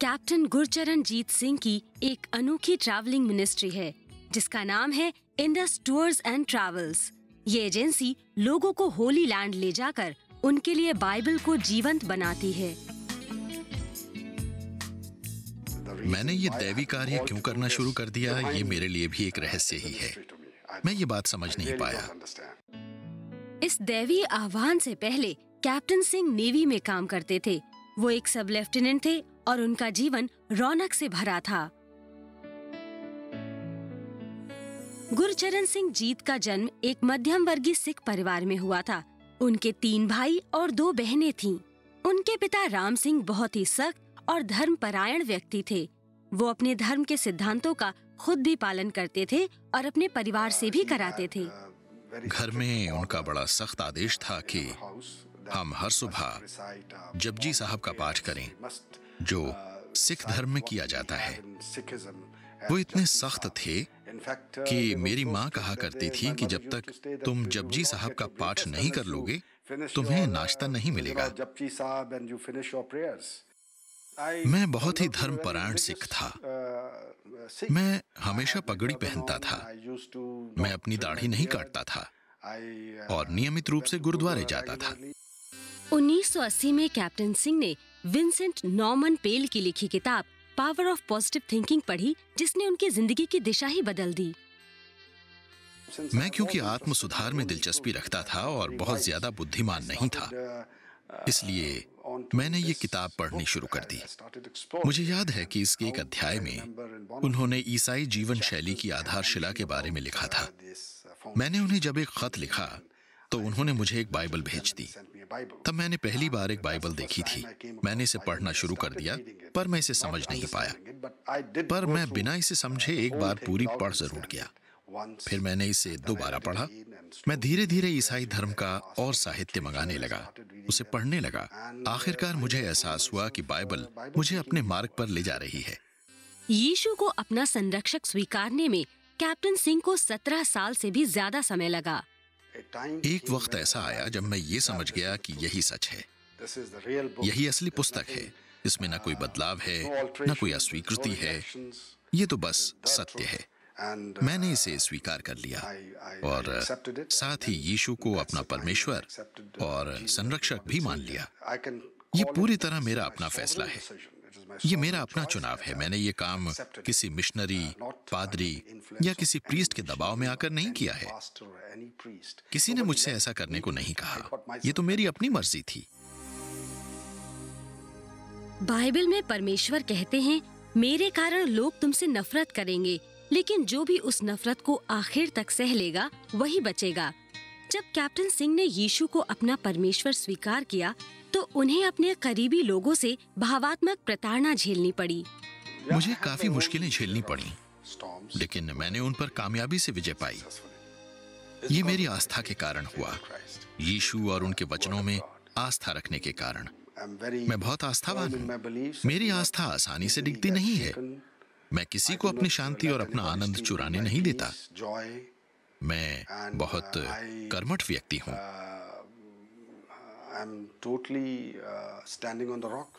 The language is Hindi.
कैप्टन गुरचरणजीत सिंह की एक अनोखी ट्रैवलिंग मिनिस्ट्री है जिसका नाम है इंडस टूर्स एंड ट्रैवल्स। ये एजेंसी लोगों को होली लैंड ले जाकर उनके लिए बाइबल को जीवंत बनाती है। मैंने ये दैवी कार्य क्यों करना शुरू कर दिया, ये मेरे लिए भी एक रहस्य ही है। मैं ये बात समझ नहीं पाया। इस दैवी आह्वान से पहले कैप्टन सिंह नेवी में काम करते थे। वो एक सब लेफ्टिनेंट थे और उनका जीवन रौनक से भरा था। गुरचरण सिंह जीत का जन्म एक मध्यम वर्गीय सिख परिवार में हुआ था। उनके 3 भाई और 2 बहनें थीं। उनके पिता राम सिंह बहुत ही सख्त और धर्मपरायण व्यक्ति थे। वो अपने धर्म के सिद्धांतों का खुद भी पालन करते थे और अपने परिवार से भी कराते थे। घर में उनका बड़ा सख्त आदेश था कि हम हर सुबह जपजी साहब का पाठ करें, जो सिख धर्म में किया जाता है। वो इतने सख्त थे कि मेरी माँ कहा करती थी कि जब तक तुम जपजी साहब का पाठ नहीं कर लोगे, तुम्हें नाश्ता नहीं मिलेगा। मैं बहुत ही धर्मपरायण सिख था। मैं हमेशा पगड़ी पहनता था। मैं अपनी दाढ़ी नहीं काटता था और नियमित रूप से गुरुद्वारे जाता था। 1980 में कैप्टन सिंह ने विंसेंट नॉर्मन पेल की लिखी किताब पावर ऑफ पॉजिटिव थिंकिंग पढ़ी, जिसने उनकी जिंदगी की दिशा ही बदल दी। मैं क्योंकि आत्म सुधार में दिलचस्पी रखता था और बहुत ज्यादा बुद्धिमान नहीं था, इसलिए मैंने ये किताब पढ़नी शुरू कर दी। मुझे याद है कि इसके एक अध्याय में उन्होंने ईसाई जीवन शैली की आधारशिला के बारे में लिखा था। मैंने उन्हें जब एक खत लिखा तो उन्होंने मुझे एक बाइबल भेज दी। तब मैंने पहली बार एक बाइबल देखी थी। मैंने इसे पढ़ना शुरू कर दिया, पर मैं इसे समझ नहीं पाया। पर मैं बिना इसे समझे एक बार पूरी पढ़ जरूर गया। फिर मैंने इसे दोबारा पढ़ा। मैं धीरे धीरे ईसाई धर्म का और साहित्य मंगाने लगा, उसे पढ़ने लगा। आखिरकार मुझे एहसास हुआ कि बाइबल मुझे अपने मार्ग पर ले जा रही है। यीशु को अपना संरक्षक स्वीकारने में कैप्टन सिंह को 17 साल से भी ज्यादा समय लगा। एक वक्त ऐसा आया जब मैं ये समझ गया कि यही सच है, यही असली पुस्तक है। इसमें न कोई बदलाव है, न कोई अस्वीकृति है। ये तो बस सत्य है। मैंने इसे स्वीकार कर लिया और साथ ही यीशु को अपना परमेश्वर और संरक्षक भी मान लिया। ये पूरी तरह मेरा अपना फैसला है। ये मेरा अपना चुनाव है। मैंने ये काम किसी मिशनरी, पादरी या किसी प्रीस्ट के दबाव में आकर नहीं किया है। किसी ने मुझसे ऐसा करने को नहीं कहा। ये तो मेरी अपनी मर्जी थी। बाइबल में परमेश्वर कहते हैं, मेरे कारण लोग तुमसे नफरत करेंगे, लेकिन जो भी उस नफरत को आखिर तक सह लेगा वही बचेगा। जब कैप्टन सिंह ने यीशु को अपना परमेश्वर स्वीकार किया तो उन्हें अपने करीबी लोगों से भावात्मक प्रताड़ना झेलनी पड़ी। मुझे काफी मुश्किलें झेलनी पड़ी, लेकिन मैंने उन पर कामयाबी से विजय पाई। ये मेरी आस्था के कारण हुआ, यीशु और उनके वचनों में आस्था रखने के कारण। मैं बहुत आस्थावान हूँ। मेरी आस्था आसानी से डिगती नहीं है। मैं किसी को अपनी शांति और अपना आनंद चुराने नहीं देता। मैं बहुत कर्मठ व्यक्ति हूँ। I'm totally standing on the rock.